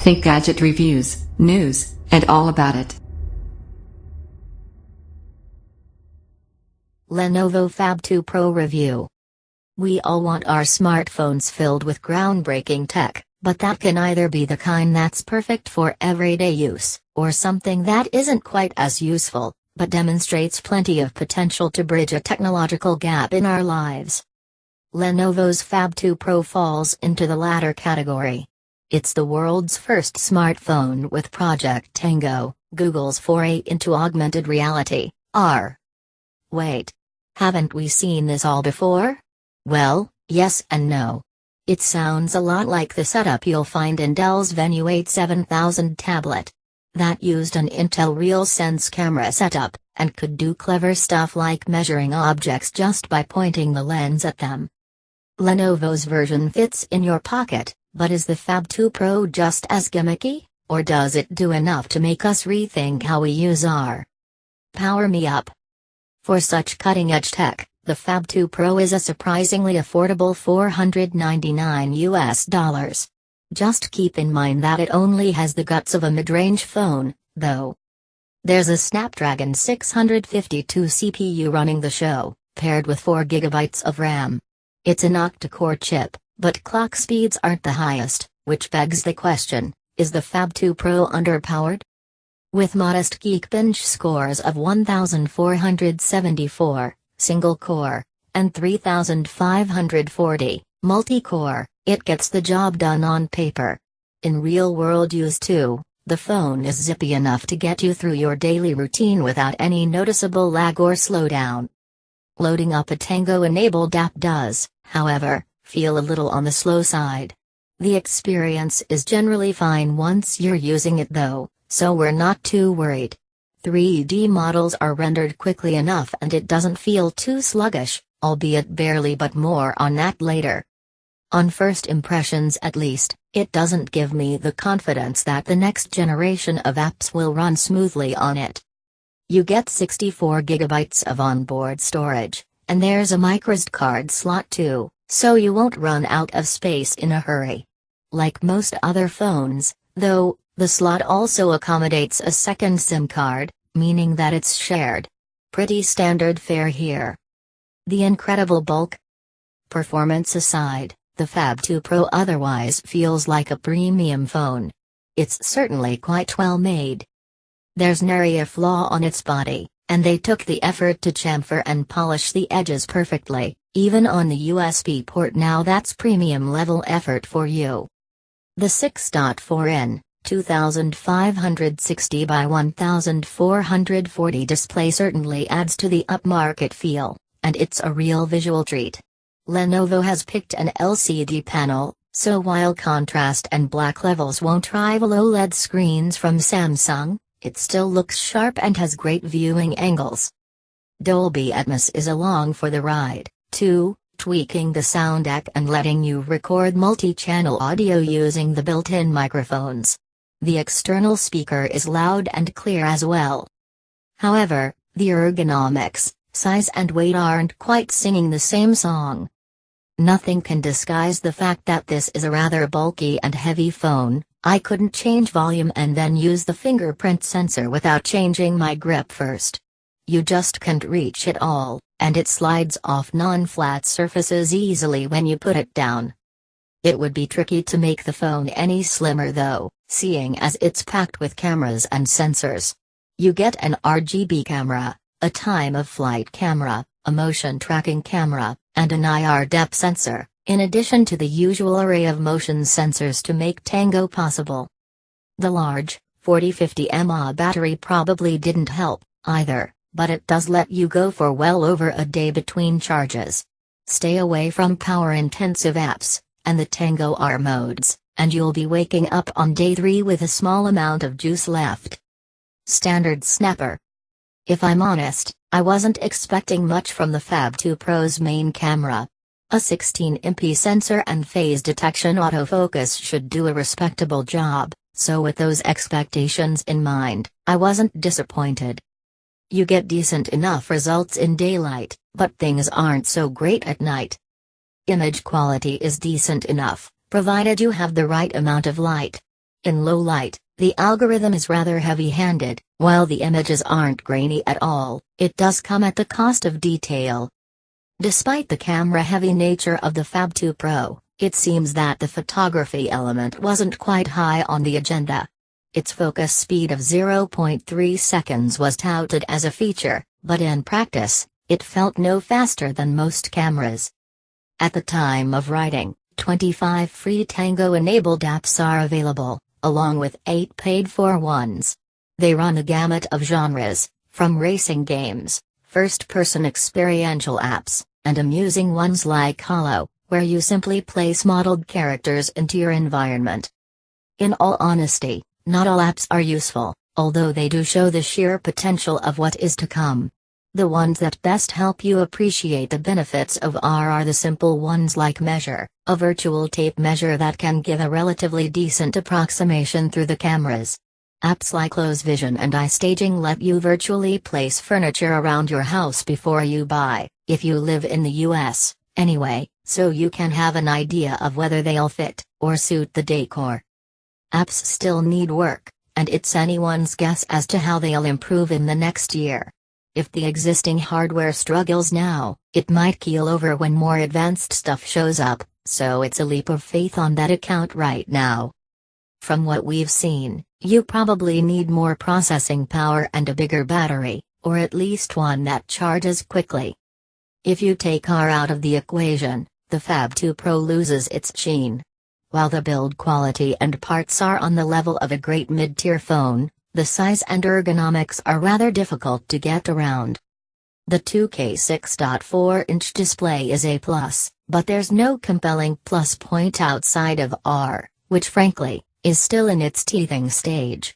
Think gadget reviews, news, and all about it. Lenovo Phab2 Pro review. We all want our smartphones filled with groundbreaking tech, but that can either be the kind that's perfect for everyday use, or something that isn't quite as useful, but demonstrates plenty of potential to bridge a technological gap in our lives. Lenovo's Phab2 Pro falls into the latter category. It's the world's first smartphone with Project Tango, Google's foray into augmented reality, AR. Wait. Haven't we seen this all before? Well, yes and no. It sounds a lot like the setup you'll find in Dell's Venue 8 7000 tablet. That used an Intel RealSense camera setup, and could do clever stuff like measuring objects just by pointing the lens at them. Lenovo's version fits in your pocket, but is the Phab2 Pro just as gimmicky, or does it do enough to make us rethink how we use AR? Power me up. For such cutting-edge tech, the Phab2 Pro is a surprisingly affordable $499. Just keep in mind that it only has the guts of a mid-range phone, though. There's a Snapdragon 652 CPU running the show, paired with 4 GB of RAM. It's an octa-core chip, but clock speeds aren't the highest, which begs the question, is the Phab2 Pro underpowered? With modest Geekbench scores of 1,474, single-core, and 3,540, multi-core, it gets the job done on paper. In real-world use too, the phone is zippy enough to get you through your daily routine without any noticeable lag or slowdown. Loading up a Tango-enabled app does, however, feel a little on the slow side. The experience is generally fine once you're using it though, so we're not too worried. 3D models are rendered quickly enough and it doesn't feel too sluggish, albeit barely, but more on that later. On first impressions at least, it doesn't give me the confidence that the next generation of apps will run smoothly on it. You get 64 GB of onboard storage, and there's a microSD card slot too, so you won't run out of space in a hurry. Like most other phones, though, the slot also accommodates a second SIM card, meaning that it's shared. Pretty standard fare here. The incredible bulk? Performance aside, the Phab2 Pro otherwise feels like a premium phone. It's certainly quite well made. There's nary a flaw on its body, and they took the effort to chamfer and polish the edges perfectly, even on the USB port. Now that's premium level effort for you. The 6.4-in, 2560 by 1440 display certainly adds to the upmarket feel, and it's a real visual treat. Lenovo has picked an LCD panel, so while contrast and black levels won't rival OLED screens from Samsung, it still looks sharp and has great viewing angles. Dolby Atmos is along for the ride, too, tweaking the sound deck and letting you record multi-channel audio using the built-in microphones. The external speaker is loud and clear as well. However, the ergonomics, size and weight aren't quite singing the same song. Nothing can disguise the fact that this is a rather bulky and heavy phone. I couldn't change volume and then use the fingerprint sensor without changing my grip first. You just can't reach it all, and it slides off non-flat surfaces easily when you put it down. It would be tricky to make the phone any slimmer though, seeing as it's packed with cameras and sensors. You get an RGB camera, a time-of-flight camera, a motion tracking camera, and an IR depth sensor, in addition to the usual array of motion sensors to make Tango possible. The large, 4050 mAh battery probably didn't help, either, but it does let you go for well over a day between charges. Stay away from power-intensive apps, and the Tango AR modes, and you'll be waking up on day 3 with a small amount of juice left. Standard snapper. If I'm honest, I wasn't expecting much from the Phab2 Pro's main camera. A 16MP sensor and phase detection autofocus should do a respectable job, so with those expectations in mind, I wasn't disappointed. You get decent enough results in daylight, but things aren't so great at night. Image quality is decent enough, provided you have the right amount of light. In low light, the algorithm is rather heavy-handed, while the images aren't grainy at all. It does come at the cost of detail. Despite the camera-heavy nature of the Phab2 Pro, it seems that the photography element wasn't quite high on the agenda. Its focus speed of 0.3 seconds was touted as a feature, but in practice, it felt no faster than most cameras. At the time of writing, 25 free Tango-enabled apps are available, along with 8 paid-for ones. They run a gamut of genres, from racing games, first-person experiential apps, and amusing ones like Hollow, where you simply place modeled characters into your environment. In all honesty, not all apps are useful, although they do show the sheer potential of what is to come. The ones that best help you appreciate the benefits of AR are the simple ones like Measure, a virtual tape measure that can give a relatively decent approximation through the cameras. Apps like Close Vision and iStaging let you virtually place furniture around your house before you buy, if you live in the US, anyway, so you can have an idea of whether they'll fit, or suit the decor. Apps still need work, and it's anyone's guess as to how they'll improve in the next year. If the existing hardware struggles now, it might keel over when more advanced stuff shows up, so it's a leap of faith on that account right now. From what we've seen, you probably need more processing power and a bigger battery, or at least one that charges quickly. If you take AR out of the equation, the Phab2 Pro loses its sheen. While the build quality and parts are on the level of a great mid-tier phone, the size and ergonomics are rather difficult to get around. The 2K 6.4-inch display is a plus, but there's no compelling plus point outside of AR, which frankly, is still in its teething stage.